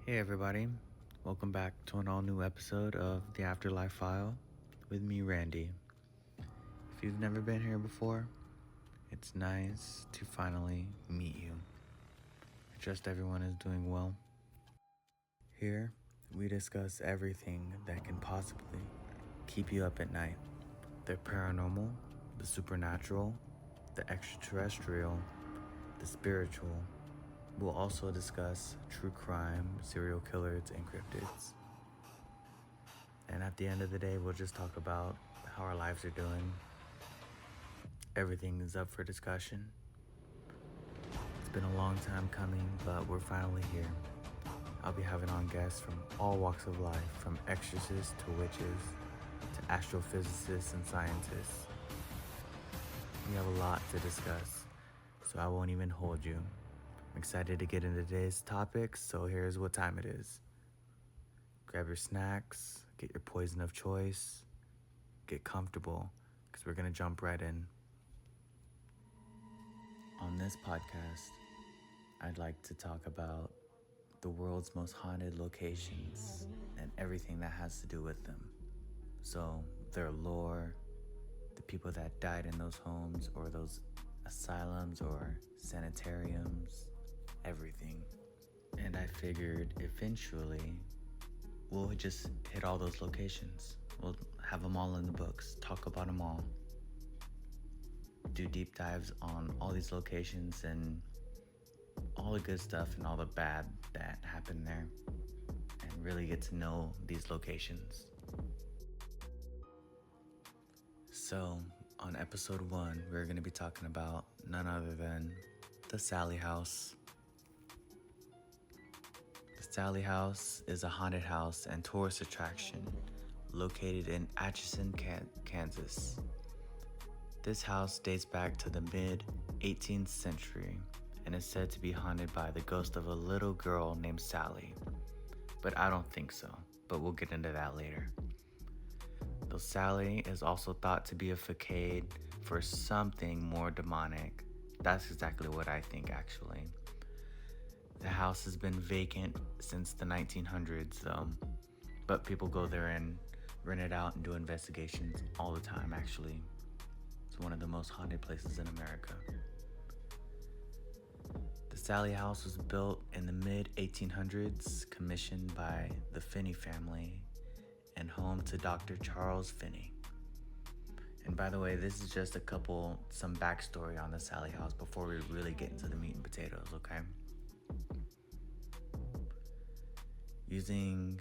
Hey everybody, welcome back to an all new episode of The Afterlife File with me, Randy. If you've never been here before, it's nice to finally meet you. I trust everyone is doing well. Here, we discuss everything that can possibly keep you up at night. The paranormal, the supernatural, the extraterrestrial, the spiritual. We'll also discuss true crime, serial killers, and cryptids. And at the end of the day, we'll just talk about how our lives are doing. Everything is up for discussion. It's been a long time coming, but we're finally here. I'll be having on guests from all walks of life, from exorcists to witches, to astrophysicists and scientists. We have a lot to discuss, so I won't even hold you. I'm excited to get into today's topics, so here's what time it is. Grab your snacks, get your poison of choice, get comfortable, because we're going to jump right in. On this podcast, I'd like to talk about the world's most haunted locations and everything that has to do with them. So, their lore, the people that died in those homes or those asylums or sanitariums, everything. And I figured eventually we'll just hit all those locations. We'll have them all in the books, talk about them all, do deep dives on all these locations and all the good stuff and all the bad that happened there, and really get to know these locations. So, on episode 1, we're going to be talking about none other than the Sallie house. The Sallie house is a haunted house and tourist attraction located in Atchison, Kansas. This house dates back to the mid-18th century and is said to be haunted by the ghost of a little girl named Sallie. But I don't think so, but we'll get into that later. Though Sallie is also thought to be a facade for something more demonic. That's exactly what I think, actually. The house has been vacant since the 1900s, but people go there and rent it out and do investigations all the time, actually. It's one of the most haunted places in America. The Sallie house was built in the mid-1800s, commissioned by the Finney family, and home to Dr. Charles Finney. And by the way, this is just some backstory on the Sallie house before we really get into the meat and potatoes, okay? Using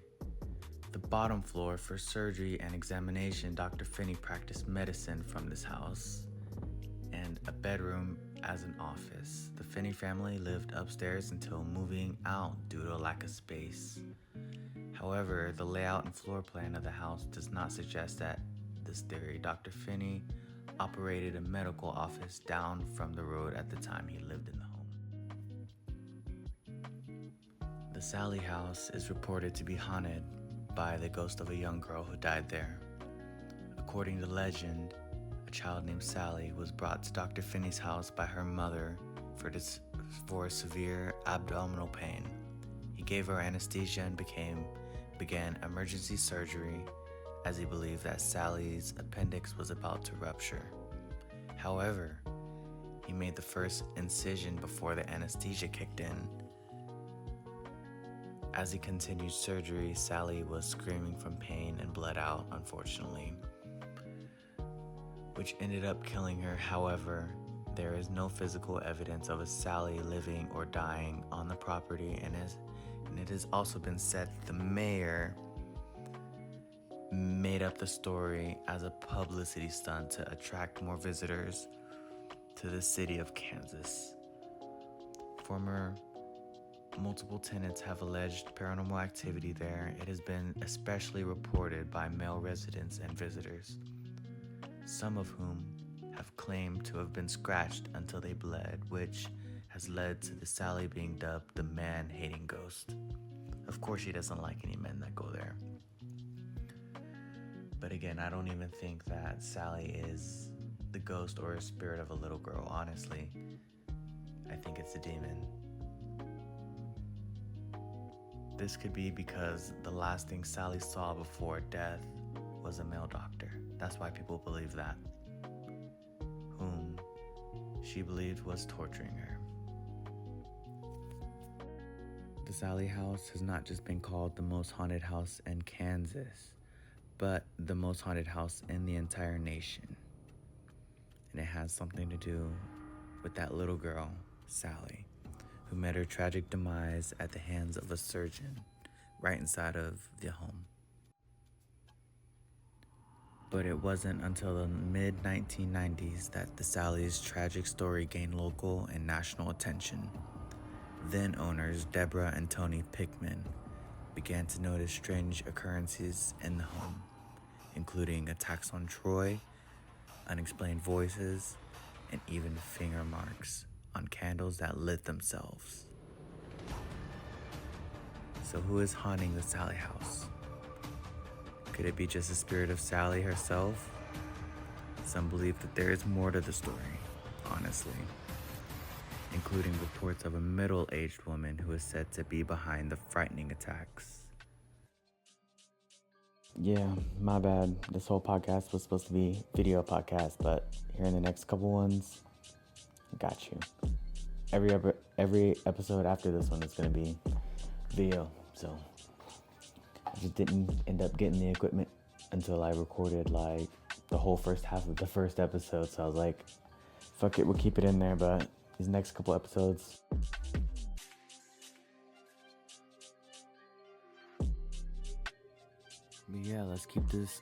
the bottom floor for surgery and examination, Dr. Finney practiced medicine from this house, and a bedroom as an office. The Finney family lived upstairs until moving out due to a lack of space. However, the layout and floor plan of the house does not suggest that this theory. Dr. Finney operated a medical office down from the road at the time he lived in the home. The Sallie house is reported to be haunted by the ghost of a young girl who died there. According to legend, a child named Sallie was brought to Dr. Finney's house by her mother for severe abdominal pain. He gave her anesthesia and began emergency surgery as he believed that Sallie's appendix was about to rupture. However, he made the first incision before the anesthesia kicked in. As he continued surgery, Sallie was screaming from pain and bled out, unfortunately, which ended up killing her. However, there is no physical evidence of a Sallie living or dying on the property, and it has also been said that the mayor made up the story as a publicity stunt to attract more visitors to the city of Kansas. Multiple tenants have alleged paranormal activity there. It has been especially reported by male residents and visitors, some of whom have claimed to have been scratched until they bled, which has led to the Sallie being dubbed the man-hating ghost. Of course, she doesn't like any men that go there. But again, I don't even think that Sallie is the ghost or a spirit of a little girl, honestly. I think it's a demon. This could be because the last thing Sallie saw before death was a male doctor. That's why people believe that. Whom she believed was torturing her. The Sallie house has not just been called the most haunted house in Kansas, but the most haunted house in the entire nation. And it has something to do with that little girl, Sallie, who met her tragic demise at the hands of a surgeon right inside of the home. But it wasn't until the mid-1990s that the Sallie's tragic story gained local and national attention. Then owners Deborah and Tony Pickman began to notice strange occurrences in the home, including attacks on Troy, unexplained voices, and even finger marks on candles that lit themselves. So who is haunting the Sallie house? Could it be just the spirit of Sallie herself? Some believe that there is more to the story, honestly, including reports of a middle-aged woman who is said to be behind the frightening attacks. Yeah, my bad. This whole podcast was supposed to be video podcast, but here in the next couple ones, got you. Every episode after this one is going to be video, so I just didn't end up getting the equipment until I recorded like the whole first half of the first episode, so I was like, fuck it, we'll keep it in there, but these next couple episodes, but yeah, let's keep this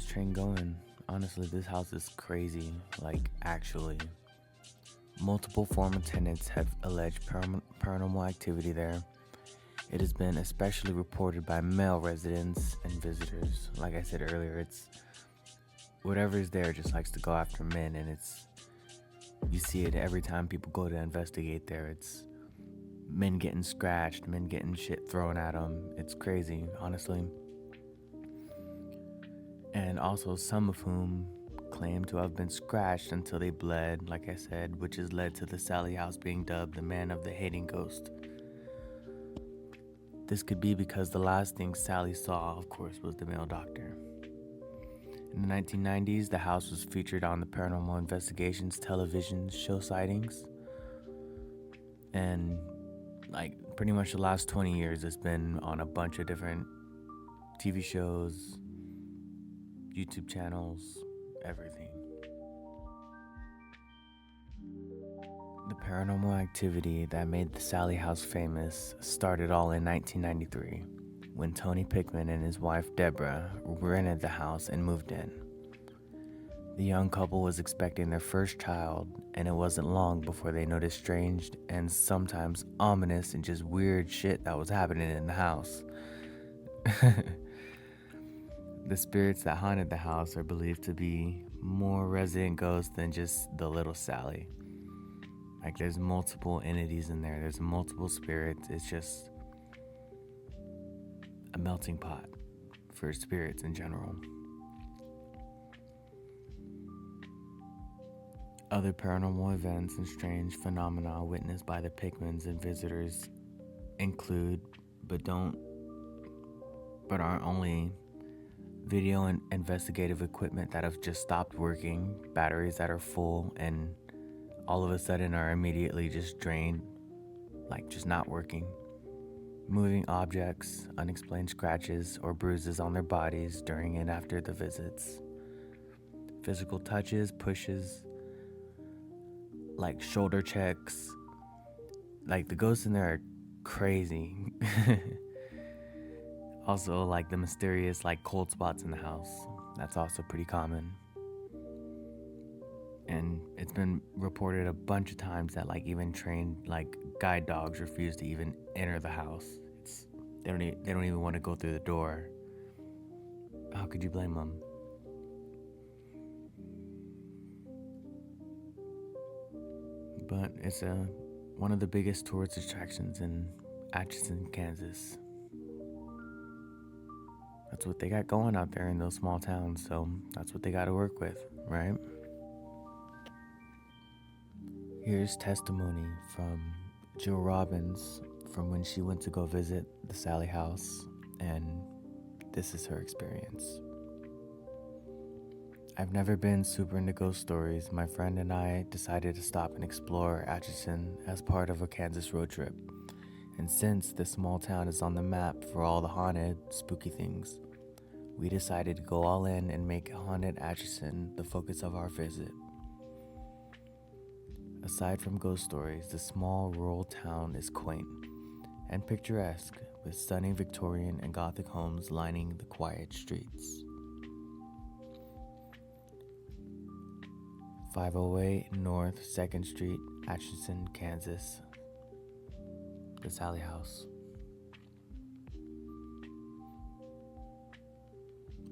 train going. Honestly, this house is crazy, like actually. Multiple former tenants have alleged paranormal activity there. It has been especially reported by male residents and visitors. Like I said earlier, it's whatever is there just likes to go after men, and you see it every time people go to investigate there. It's men getting scratched, men getting shit thrown at them. It's crazy, honestly. And also some of whom claim to have been scratched until they bled, like I said, which has led to the Sallie house being dubbed the man of the hating ghost. This could be because the last thing Sallie saw, of course, was the male doctor. In the 1990s, the house was featured on the Paranormal Investigations television show Sightings. And like pretty much the last 20 years, it's been on a bunch of different TV shows, YouTube channels, everything. The paranormal activity that made the Sallie house famous started all in 1993, when Tony Pickman and his wife Deborah rented the house and moved in. The young couple was expecting their first child, and it wasn't long before they noticed strange and sometimes ominous and just weird shit that was happening in the house. The spirits that haunted the house are believed to be more resident ghosts than just the little Sallie. Like, there's multiple entities in there. There's multiple spirits. It's just a melting pot for spirits in general. Other paranormal events and strange phenomena witnessed by the Pickmans and visitors include, but aren't only video and investigative equipment that have just stopped working, batteries that are full and all of a sudden are immediately just drained, like just not working, moving objects, unexplained scratches or bruises on their bodies during and after the visits, physical touches, pushes, like shoulder checks. Like, the ghosts in there are crazy. Also, like the mysterious like cold spots in the house. That's also pretty common. And it's been reported a bunch of times that like even trained like guide dogs refuse to even enter the house. They don't even want to go through the door. How could you blame them? But it's one of the biggest tourist attractions in Atchison, Kansas. That's what they got going out there in those small towns, so that's what they got to work with, right? Here's testimony from Joe Robbins from when she went to go visit the Sallie house, and this is her experience. I've never been super into ghost stories. My friend and I decided to stop and explore Atchison as part of a Kansas road trip. And since this small town is on the map for all the haunted, spooky things, we decided to go all in and make haunted Atchison the focus of our visit. Aside from ghost stories, the small rural town is quaint and picturesque, with stunning Victorian and Gothic homes lining the quiet streets. 508 North 2nd Street, Atchison, Kansas. The Sallie house.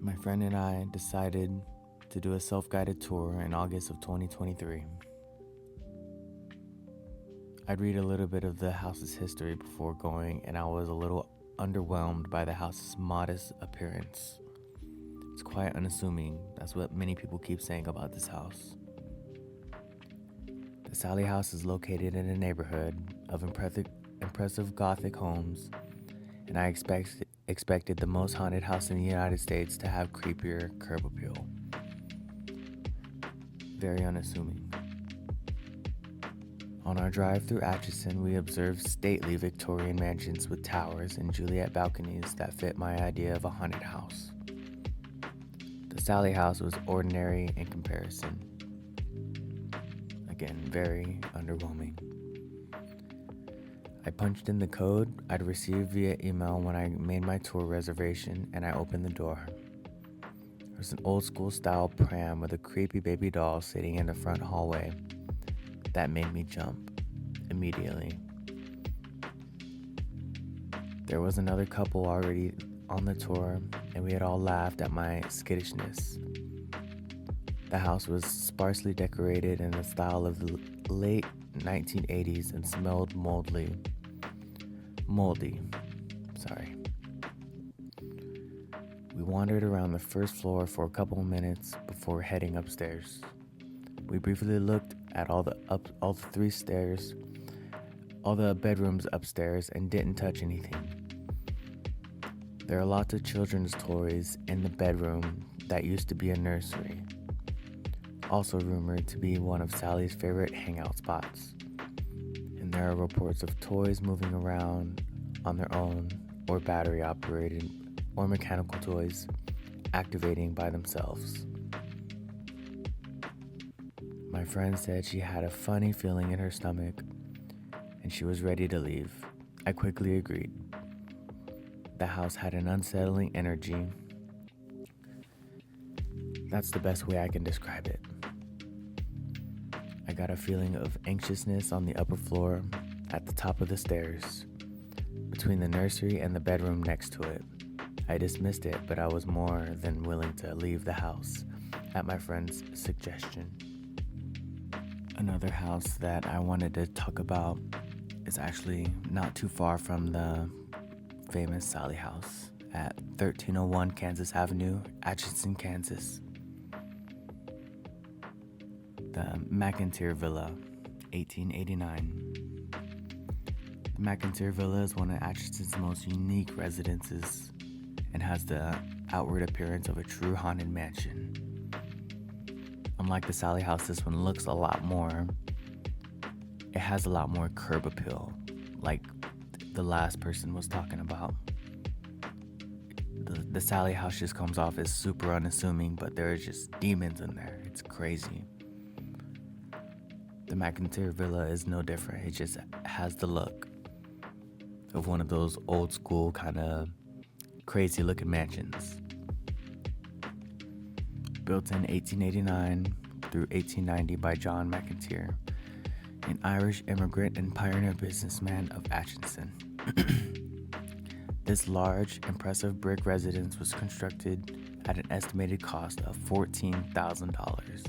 My friend and I decided to do a self-guided tour in August of 2023. I'd read a little bit of the house's history before going, and I was a little underwhelmed by the house's modest appearance. It's quite unassuming. That's what many people keep saying about this house. The Sallie house is located in a neighborhood of impressive Gothic homes, and I expected the most haunted house in the United States to have creepier curb appeal. Very unassuming. On our drive through Atchison, we observed stately Victorian mansions with towers and Juliet balconies that fit my idea of a haunted house. The Sallie house was ordinary in comparison. Again, very underwhelming. I punched in the code I'd received via email when I made my tour reservation, and I opened the door. There was an old school style pram with a creepy baby doll sitting in the front hallway. That made me jump immediately. There was another couple already on the tour, and we had all laughed at my skittishness. The house was sparsely decorated in the style of the late 1980s and smelled moldy. We wandered around the first floor for a couple of minutes before heading upstairs. We briefly looked at all the bedrooms upstairs, and didn't touch anything. There are lots of children's toys in the bedroom that used to be a nursery, also rumored to be one of Sallie's favorite hangout spots. And there are reports of toys moving around on their own, or battery operated, or mechanical toys activating by themselves. My friend said she had a funny feeling in her stomach and she was ready to leave. I quickly agreed. The house had an unsettling energy. That's the best way I can describe it. I got a feeling of anxiousness on the upper floor at the top of the stairs, between the nursery and the bedroom next to it. I dismissed it, but I was more than willing to leave the house at my friend's suggestion. Another house that I wanted to talk about is actually not too far from the famous Sallie house at 1301 Kansas Avenue, Atchison, Kansas. The McIntyre Villa, 1889. The McIntyre Villa is one of Atchison's most unique residences and has the outward appearance of a true haunted mansion. Unlike the Sallie house, this one looks a lot more, it has a lot more curb appeal, like the last person was talking about. The Sallie house just comes off as super unassuming, but there are just demons in there. It's crazy. The McIntyre Villa is no different. It just has the look of one of those old school kind of crazy looking mansions. Built in 1889 through 1890 by John McIntyre, an Irish immigrant and pioneer businessman of Atchison. This large, impressive brick residence was constructed at an estimated cost of $14,000.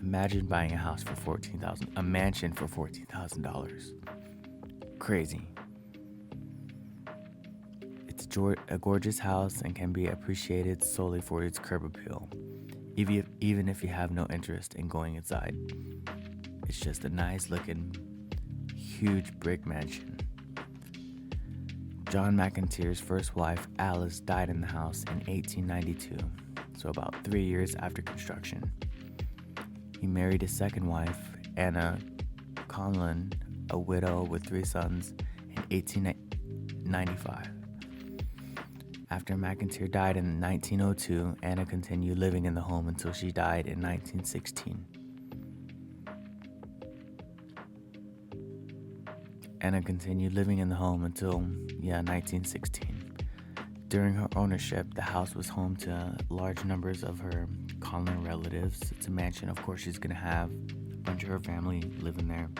Imagine buying a house for $14,000, a mansion for $14,000. Crazy. It's a gorgeous house and can be appreciated solely for its curb appeal, even if you have no interest in going inside. It's just a nice looking, huge brick mansion. John McIntyre's first wife, Alice, died in the house in 1892, so about 3 years after construction. He married his second wife, Anna Conlon, a widow with 3 sons, in 1895. After McIntyre died in 1902, Anna continued living in the home until she died in 1916. Anna continued living in the home until 1916. During her ownership, the house was home to large numbers of her Conlon relatives. It's a mansion, of course she's going to have a bunch of her family living there,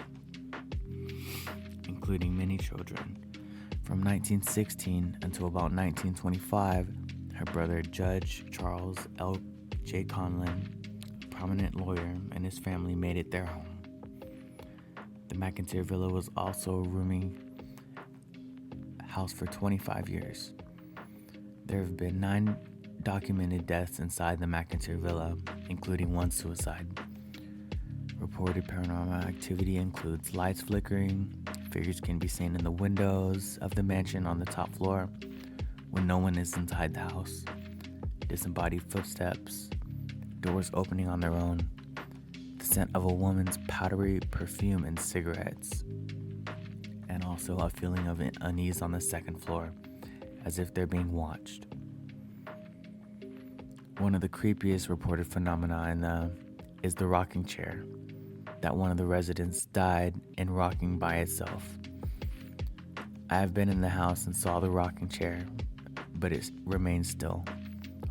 including many children. From 1916 until about 1925, her brother Judge Charles L. J. Conlon, a prominent lawyer, and his family made it their home. The McIntyre Villa was also a rooming house for 25 years. There have been 9 documented deaths inside the McIntyre Villa, including 1 suicide. Reported paranormal activity includes lights flickering, figures can be seen in the windows of the mansion on the top floor when no one is inside the house, disembodied footsteps, doors opening on their own, the scent of a woman's powdery perfume and cigarettes, and also a feeling of unease on the second floor, as if they're being watched. One of the creepiest reported phenomena is the rocking chair, that one of the residents died in rocking by itself. I have been in the house and saw the rocking chair, but it remained still.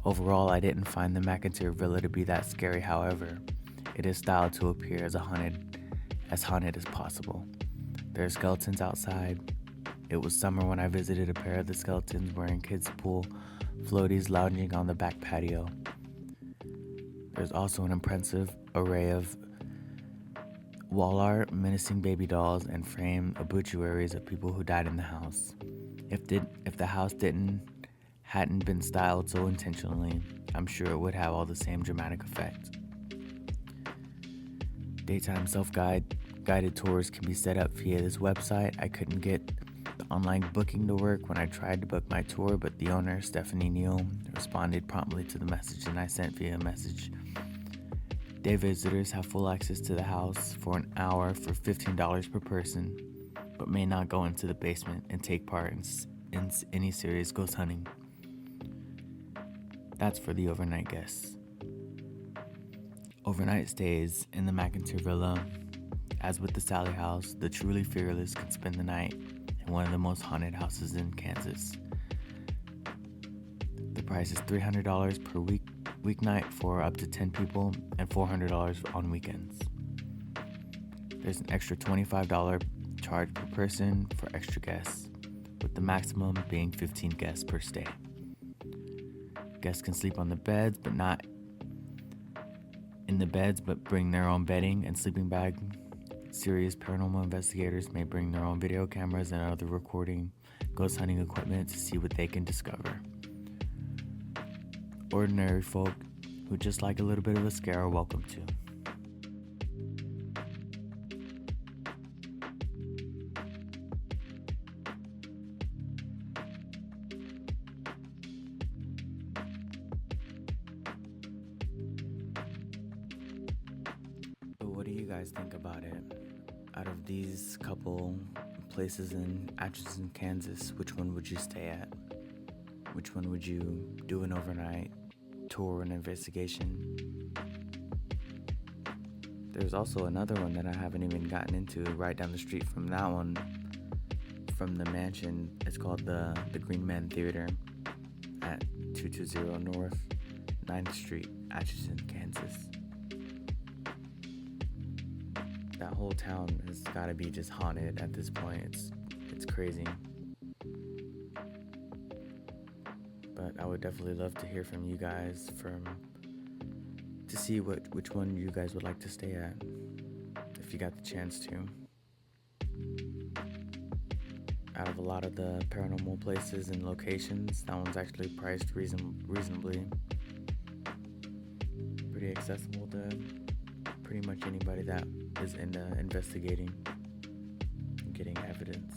Overall, I didn't find the McIntyre Villa to be that scary. However, it is styled to appear as haunted as possible. There are skeletons outside. It was summer when I visited a pair of the skeletons wearing kids' pool floaties lounging on the back patio. There's also an impressive array of wall art, menacing baby dolls, and framed obituaries of people who died in the house. If the house hadn't been styled so intentionally, I'm sure it would have all the same dramatic effect. Daytime self-guided tours can be set up via this website. I couldn't get the online booking to work when I tried to book my tour, but the owner, Stephanie Neal, responded promptly to the message and I sent via message. Day visitors have full access to the house for an hour for $15 per person, but may not go into the basement and take part in any serious ghost hunting. That's for the overnight guests. Overnight stays in the McIntyre Villa. As with the Sallie house, the truly fearless can spend the night in one of the most haunted houses in Kansas. The price is $300 per weeknight for up to 10 people and $400 on weekends. There's an extra $25 charge per person for extra guests, with the maximum being 15 guests per stay. Guests can sleep on the beds, but not in the beds, but bring their own bedding and sleeping bag. Serious paranormal investigators may bring their own video cameras and other recording ghost hunting equipment to see what they can discover. Ordinary folk who just like a little bit of a scare are welcome to. So what do you guys think about it? Out of these couple places in Atchison, Kansas, which one would you stay at? Which one would you do an overnight tour and investigation? There's also another one that I haven't even gotten into right down the street from that one, from the mansion. It's called the Green Man Theater at 220 North 9th Street, Atchison, Kansas. That whole town has got to be just haunted at this point. It's crazy. But I would definitely love to hear from you guys to see which one you guys would like to stay at if you got the chance to. Out of a lot of the paranormal places and locations, that one's actually priced reasonably. Pretty accessible to pretty much anybody that is into investigating and getting evidence.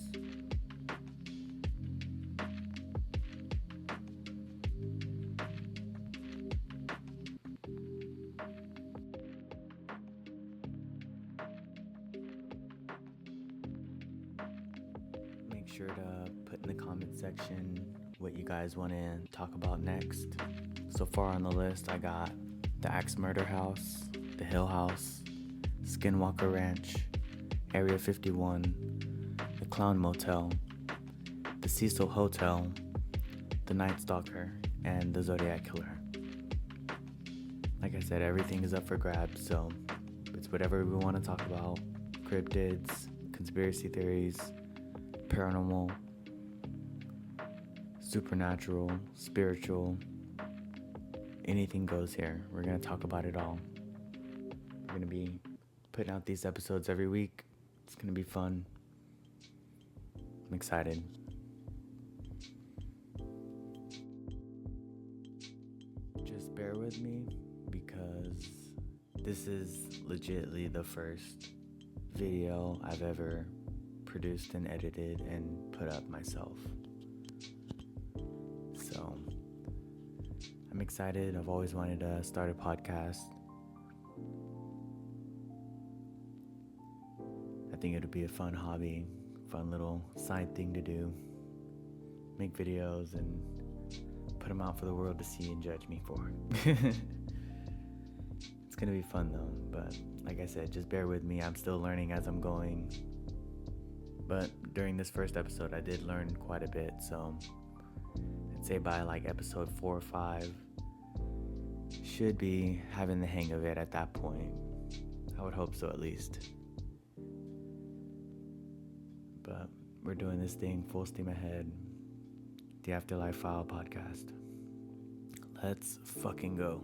sure to put in the comment section what you guys want to talk about next. So far on the list, I got the Axe Murder House, the Hill House, Skinwalker Ranch, Area 51, the Clown Motel, the Cecil Hotel, the Night Stalker, and the Zodiac Killer. Like I said, everything is up for grabs, so it's whatever we want to talk about. Cryptids, conspiracy theories, paranormal, supernatural, spiritual, anything goes here. We're going to talk about it all. We're going to be putting out these episodes every week. It's going to be fun. I'm excited. Just bear with me because this is legitimately the first video I've ever produced and edited and put up myself. So I'm excited. I've always wanted to start a podcast. I think it'll be a fun hobby, fun little side thing to do. Make videos and put them out for the world to see and judge me for. It's gonna be fun though, but like I said, just bear with me. I'm still learning as I'm going. But during this first episode, I did learn quite a bit, so I'd say by like episode 4 or 5, should be having the hang of it at that point. I would hope so, at least. But we're doing this thing full steam ahead. The Afterlife File podcast. Let's fucking go.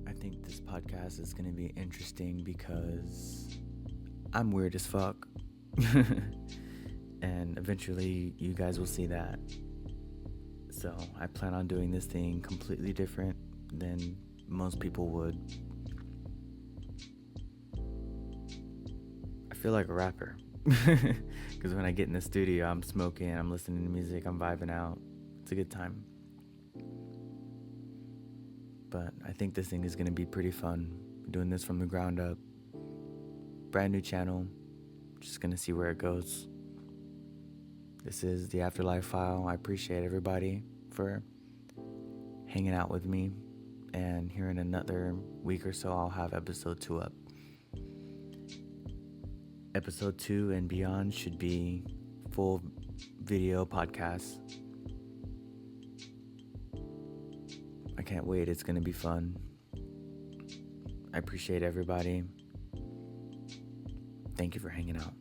I think this podcast is going to be interesting because I'm weird as fuck. And eventually you guys will see that. So I plan on doing this thing completely different than most people would. I feel like a rapper. Because when I get in the studio, I'm smoking, I'm listening to music, I'm vibing out. It's a good time. But I think this thing is going to be pretty fun. I'm doing this from the ground up. Brand new channel. Just going to see where it goes. This is the Afterlife File. I appreciate everybody for hanging out with me. And here in another week or so, I'll have episode 2 up. Episode 2 and beyond should be full video podcasts. I can't wait. It's going to be fun. I appreciate everybody. Thank you for hanging out.